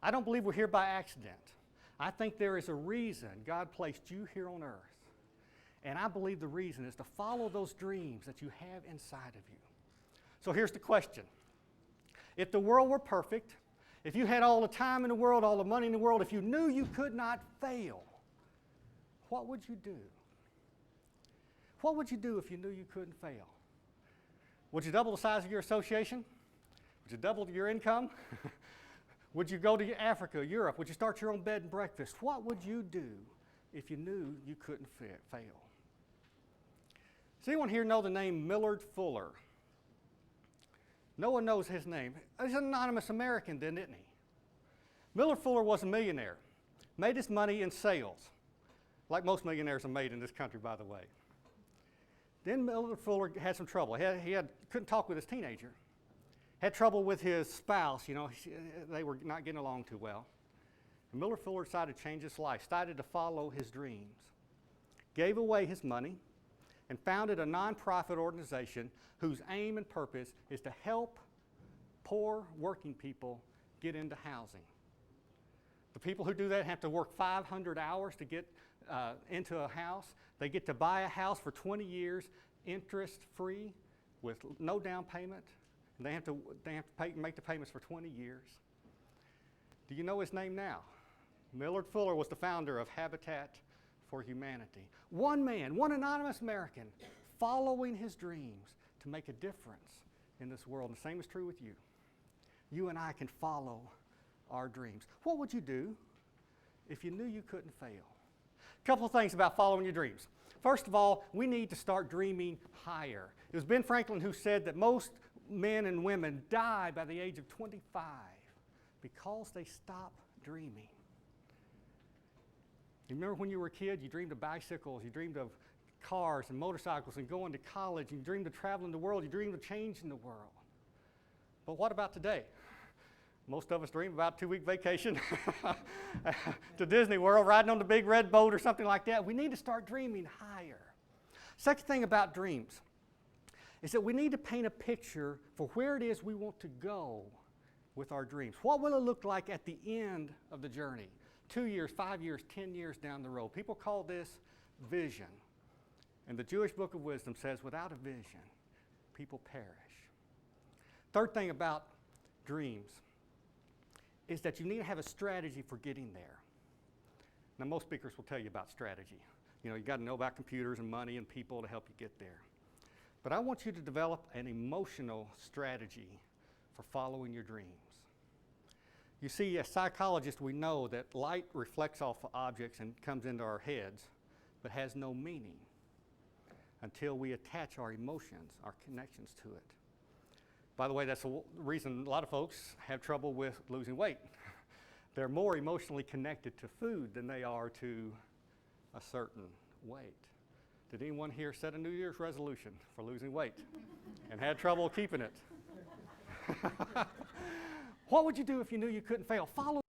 I don't believe we're here by accident. I think there is a reason God placed you here on earth. And I believe the reason is to follow those dreams that you have inside of you. So here's the question. If the world were perfect, if you had all the time in the world, all the money in the world, if you knew you could not fail, what would you do? What would you do if you knew you couldn't fail? Would you double the size of your association? Would you double your income? Would you go to Africa, Europe? Would you start your own bed and breakfast? What would you do if you knew you couldn't fail? Does anyone here know the name Millard Fuller? No one knows his name. He's an anonymous American, isn't he? Millard Fuller was a millionaire, made his money in sales, like most millionaires are made in this country, by the way. Then Millard Fuller had some trouble. He couldn't talk with his teenager. Had trouble with his spouse. They were not getting along too well. And Millard Fuller decided to change his life, decided to follow his dreams, gave away his money, and founded a nonprofit organization whose aim and purpose is to help poor working people get into housing. The people who do that have to work 500 hours to get into a house. They get to buy a house for 20 years, interest-free, with no down payment. And they have to make the payments for 20 years. Do you know his name now? Millard Fuller was the founder of Habitat for Humanity. One man, one anonymous American, following his dreams to make a difference in this world. And the same is true with you. You and I can follow our dreams. What would you do if you knew you couldn't fail? A couple of things about following your dreams. First of all, we need to start dreaming higher. It was Ben Franklin who said that most men and women die by the age of 25 because they stop dreaming. You remember when you were a kid, you dreamed of bicycles, you dreamed of cars and motorcycles and going to college, you dreamed of traveling the world, you dreamed of changing the world. But what about today? Most of us dream about a 2-week vacation to Disney World, riding on the big red boat or something like that. We need to start dreaming higher. Second thing about dreams is that we need to paint a picture for where it is we want to go with our dreams. What will it look like at the end of the journey? 2 years, 5 years, 10 years down the road. People call this vision. And the Jewish Book of Wisdom says, without a vision, people perish. Third thing about dreams is that you need to have a strategy for getting there. Now, most speakers will tell you about strategy. You got to know about computers and money and people to help you get there. But I want you to develop an emotional strategy for following your dreams. You see, as psychologists, we know that light reflects off of objects and comes into our heads, but has no meaning until we attach our emotions, our connections to it. By the way, that's the reason a lot of folks have trouble with losing weight. They're more emotionally connected to food than they are to a certain weight. Did anyone here set a New Year's resolution for losing weight and had trouble keeping it? What would you do if you knew you couldn't fail? Follow